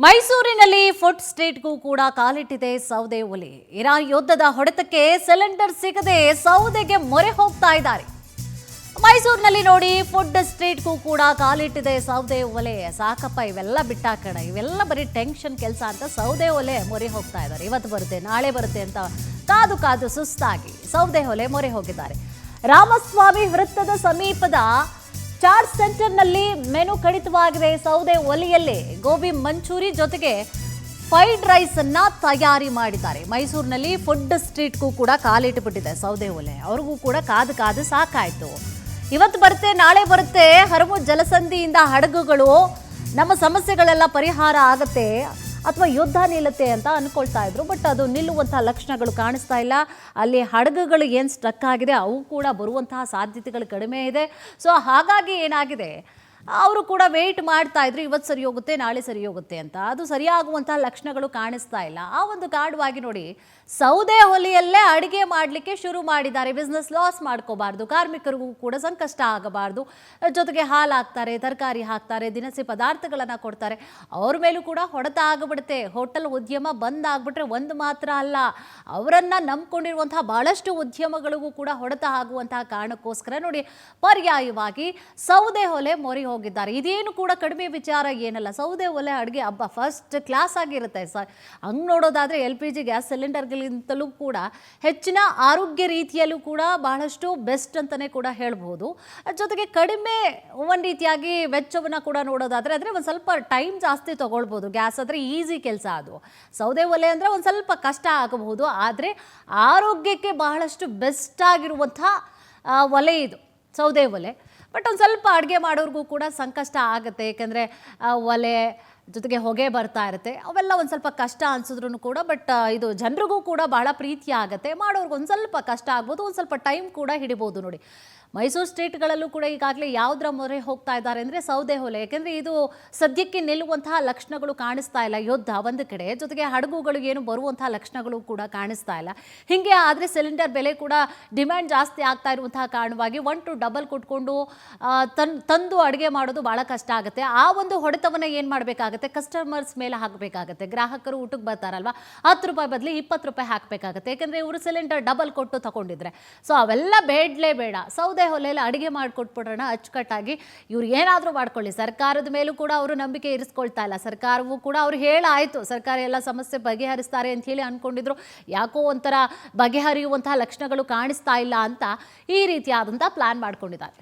ಮೈಸೂರಿನಲ್ಲಿ ಫುಡ್ ಸ್ಟ್ರೀಟ್ಗೂ ಕೂಡ ಕಾಲಿಟ್ಟಿದೆ ಸೌದೆ ಒಲೆ. ಇರಾನ್ ಯುದ್ಧದ ಹೊಡೆತಕ್ಕೆ ಸಿಲಿಂಡರ್ ಸಿಗದೆ ಸೌದೆಗೆ ಮೊರೆ ಹೋಗ್ತಾ ಇದ್ದಾರೆ. ಮೈಸೂರಿನಲ್ಲಿ ನೋಡಿ ಫುಡ್ ಸ್ಟ್ರೀಟ್ಗೂ ಕೂಡ ಕಾಲಿಟ್ಟಿದೆ ಸೌದೆ ಒಲೆ. ಸಾಕಪ್ಪ ಇವೆಲ್ಲ ಬಿಟ್ಟಾಕಣ, ಇವೆಲ್ಲ ಬರೀ ಟೆನ್ಷನ್ ಕೆಲಸ ಅಂತ ಸೌದೆ ಒಲೆ ಮೊರೆ ಹೋಗ್ತಾ ಇದ್ದಾರೆ. ಇವತ್ತು ಬರುತ್ತೆ ನಾಳೆ ಬರುತ್ತೆ ಅಂತ ಕಾದು ಕಾದು ಸುಸ್ತಾಗಿ ಸೌದೆ ಒಲೆ ಮೊರೆ ಹೋಗಿದ್ದಾರೆ. ರಾಮಸ್ವಾಮಿ ವೃತ್ತದ ಸಮೀಪದ ಚಾಟ್ ಸೆಂಟರ್ನಲ್ಲಿ ಮೆನು ಕಡಿತವಾಗಿದೆ. ಸೌದೆ ಒಲೆಯಲ್ಲಿ ಗೋಬಿ ಮಂಚೂರಿ ಜೊತೆಗೆ ಫ್ರೈಡ್ ರೈಸ್ ಅನ್ನ ತಯಾರಿ ಮಾಡಿದ್ದಾರೆ. ಮೈಸೂರಿನಲ್ಲಿ ಫುಡ್ ಸ್ಟ್ರೀಟ್ಗೂ ಕೂಡ ಕಾಲಿಟ್ಟುಬಿಟ್ಟಿದೆ ಸೌದೆ ಒಲೆ. ಅವ್ರಿಗೂ ಕೂಡ ಕಾದು ಕಾದು ಸಾಕಾಯ್ತು. ಇವತ್ತು ಬರುತ್ತೆ ನಾಳೆ ಬರುತ್ತೆ, ಹರಮು ಜಲಸಂಧಿಯಿಂದ ಹಡಗುಗಳು ನಮ್ಮ ಸಮಸ್ಯೆಗಳೆಲ್ಲ ಪರಿಹಾರ ಆಗತ್ತೆ ಅಥವಾ ಯುದ್ಧ ನಿಲ್ಲುತ್ತೆ ಅಂತ ಅನ್ಕೊಳ್ತಾ ಇದ್ರು. ಬಟ್ ಅದು ನಿಲ್ಲುವಂತಹ ಲಕ್ಷಣಗಳು ಕಾಣಿಸ್ತಾ ಇಲ್ಲ. ಅಲ್ಲಿ ಹಡಗುಗಳು ಏನು ಸ್ಟ್ರಕ್ ಆಗಿದೆ ಅವು ಕೂಡ ಬರುವಂತಹ ಸಾಧ್ಯತೆಗಳು ಕಡಿಮೆ ಇದೆ. ಸೊ ಹಾಗಾಗಿ ಏನಾಗಿದೆ, ಅವರು ಕೂಡ ವೇಟ್ ಮಾಡ್ತಾ ಇದ್ರು, ಇವತ್ತು ಸರಿ ಹೋಗುತ್ತೆ ನಾಳೆ ಸರಿ ಹೋಗುತ್ತೆ ಅಂತ. ಅದು ಸರಿಯಾಗುವಂತಹ ಲಕ್ಷಣಗಳು ಕಾಣಿಸ್ತಾ ಇಲ್ಲ. ಆ ಒಂದು ಕಾರಣವಾಗಿ ನೋಡಿ ಸೌದೆ ಒಲೆಯಲ್ಲೇ ಅಡುಗೆ ಮಾಡಲಿಕ್ಕೆ ಶುರು ಮಾಡಿದ್ದಾರೆ. ಬಿಸ್ನೆಸ್ ಲಾಸ್ ಮಾಡ್ಕೋಬಾರ್ದು, ಕಾರ್ಮಿಕರಿಗೂ ಕೂಡ ಸಂಕಷ್ಟ ಆಗಬಾರ್ದು. ಜೊತೆಗೆ ಹಾಲು ಹಾಕ್ತಾರೆ, ತರಕಾರಿ ಹಾಕ್ತಾರೆ, ದಿನಸಿ ಪದಾರ್ಥಗಳನ್ನು ಕೊಡ್ತಾರೆ. ಅವ್ರ ಮೇಲೂ ಕೂಡ ಹೊಡೆತ ಆಗಿಬಿಡುತ್ತೆ. ಹೋಟೆಲ್ ಉದ್ಯಮ ಬಂದ್ ಆಗಿಬಿಟ್ರೆ ಒಂದು ಮಾತ್ರ ಅಲ್ಲ, ಅವರನ್ನು ನಂಬ್ಕೊಂಡಿರುವಂತಹ ಭಾಳಷ್ಟು ಉದ್ಯಮಗಳಿಗೂ ಕೂಡ ಹೊಡೆತ ಆಗುವಂತಹ ಕಾರಣಕ್ಕೋಸ್ಕರ ನೋಡಿ ಪರ್ಯಾಯವಾಗಿ ಸೌದೆ ಒಲೆ ಮೊರೆ ಹೋಗಿದ್ದಾರೆ. ಇದೇನು ಕೂಡ ಕಡಿಮೆ ವಿಚಾರ ಏನಲ್ಲ. ಸೌದೆ ಒಲೆ ಅಡುಗೆ ಹಬ್ಬ ಫಸ್ಟ್ ಕ್ಲಾಸ್ ಆಗಿರುತ್ತೆ. ಹಂಗೆ ನೋಡೋದಾದರೆ LPG ಗ್ಯಾಸ್ ಸಿಲಿಂಡರ್ಗಳಿಂತಲೂ ಕೂಡ ಹೆಚ್ಚಿನ ಆರೋಗ್ಯ ರೀತಿಯಲ್ಲೂ ಕೂಡ ಬಹಳಷ್ಟು ಬೆಸ್ಟ್ ಅಂತಲೇ ಕೂಡ ಹೇಳ್ಬೋದು. ಜೊತೆಗೆ ಕಡಿಮೆ ಒಂದು ರೀತಿಯಾಗಿ ವೆಚ್ಚವನ್ನು ಕೂಡ ನೋಡೋದಾದರೆ ಒಂದು ಸ್ವಲ್ಪ ಟೈಮ್ ಜಾಸ್ತಿ ತೊಗೊಳ್ಬೋದು. ಗ್ಯಾಸ್ ಆದರೆ ಈಸಿ ಕೆಲಸ, ಅದು ಸೌದೆ ಒಲೆ ಅಂದರೆ ಒಂದು ಸ್ವಲ್ಪ ಕಷ್ಟ ಆಗಬಹುದು. ಆದರೆ ಆರೋಗ್ಯಕ್ಕೆ ಬಹಳಷ್ಟು ಬೆಸ್ಟ್ ಆಗಿರುವಂಥ ಒಲೆ ಇದು ಸೌದೆ ಒಲೆ. ಬಟ್ ಒಂದು ಸ್ವಲ್ಪ ಅಡುಗೆ ಮಾಡೋರಿಗೂ ಕೂಡ ಸಂಕಷ್ಟ ಆಗುತ್ತೆ. ಏಕೆಂದರೆ ಒಲೆ ಜೊತೆಗೆ ಹೊಗೆ ಬರ್ತಾ ಇರುತ್ತೆ, ಅವೆಲ್ಲ ಒಂದು ಸ್ವಲ್ಪ ಕಷ್ಟ ಅನಿಸಿದ್ರು ಕೂಡ. ಬಟ್ ಇದು ಜನರಿಗೂ ಕೂಡ ಬಹಳ ಪ್ರೀತಿ ಆಗುತ್ತೆ. ಮಾಡೋರ್ಗೆ ಒಂದು ಸ್ವಲ್ಪ ಕಷ್ಟ ಆಗ್ಬೋದು, ಒಂದು ಸ್ವಲ್ಪ ಟೈಮ್ ಕೂಡ ಹಿಡಿಬೋದು. ನೋಡಿ ಮೈಸೂರು ಸ್ಟ್ರೀಟ್ಗಳಲ್ಲೂ ಕೂಡ ಈಗಾಗಲೇ ಯಾವುದರ ಮೊರೆ ಹೋಗ್ತಾ ಇದ್ದಾರೆ ಅಂದರೆ ಸೌದೆ ಒಲೆ. ಯಾಕೆಂದರೆ ಇದು ಸದ್ಯಕ್ಕೆ ನಿಲ್ಲುವಂತಹ ಲಕ್ಷಣಗಳು ಕಾಣಿಸ್ತಾ ಇಲ್ಲ. ಯುದ್ಧ ಒಂದು ಕಡೆ, ಜೊತೆಗೆ ಹಡಗುಗಳು ಏನು ಬರುವಂತಹ ಲಕ್ಷಣಗಳು ಕೂಡ ಕಾಣಿಸ್ತಾ ಇಲ್ಲ. ಹೀಗೆ ಆದರೆ ಸಿಲಿಂಡರ್ ಬೆಲೆ ಕೂಡ ಡಿಮ್ಯಾಂಡ್ ಜಾಸ್ತಿ ಆಗ್ತಾ ಇರುವಂತಹ ಕಾರಣವಾಗಿ 1 to ಡಬಲ್ ಕೊಟ್ಕೊಂಡು ತಂದು ಅಡುಗೆ ಮಾಡೋದು ಭಾಳ ಕಷ್ಟ ಆಗುತ್ತೆ. ಆ ಒಂದು ಹೊಡೆತವನ್ನು ಏನು ಮಾಡಬೇಕಾಗುತ್ತೆ, ಕಸ್ಟಮರ್ಸ್ ಮೇಲೆ ಹಾಕಬೇಕಾಗತ್ತೆ. ಗ್ರಾಹಕರು ಊಟಕ್ಕೆ ಬರ್ತಾರಲ್ವ, 10 ರೂಪಾಯಿ ಬದಲು 20 ರೂಪಾಯಿ ಹಾಕಬೇಕಾಗತ್ತೆ. ಯಾಕೆಂದರೆ ಇವರು ಸಿಲಿಂಡರ್ ಡಬಲ್ ಕೊಟ್ಟು ತಗೊಂಡಿದ್ರೆ. ಸೊ ಅವೆಲ್ಲ ಬೇಡಲೇ ಬೇಡ. ಸೌದೆ ಒಲೆಯಲ್ಲಿ ಅಡುಗೆ ಮಾಡಿಕೊಟ್ಬಿಡೋಣ ಅಚ್ಚುಕಟ್ಟಾಗಿ. ಇವ್ರು ಏನಾದರೂ ಮಾಡ್ಕೊಳ್ಳಿ, ಸರ್ಕಾರದ ಮೇಲೂ ಕೂಡ ಅವರು ನಂಬಿಕೆ ಇರಿಸ್ಕೊಳ್ತಾ ಇಲ್ಲ. ಸರ್ಕಾರವೂ ಕೂಡ ಅವ್ರು ಹೇಳಾಯಿತು, ಸರ್ಕಾರ ಎಲ್ಲ ಸಮಸ್ಯೆ ಬಗೆಹರಿಸ್ತಾರೆ ಅಂತ ಹೇಳಿ ಅಂದ್ಕೊಂಡಿದ್ರು. ಯಾಕೋ ಒಂಥರ ಬಗೆಹರಿಯುವಂತಹ ಲಕ್ಷಣಗಳು ಕಾಣಿಸ್ತಾ ಇಲ್ಲ ಅಂತ ಈ ರೀತಿಯಾದಂಥ ಪ್ಲಾನ್ ಮಾಡ್ಕೊಂಡಿದ್ದಾರೆ.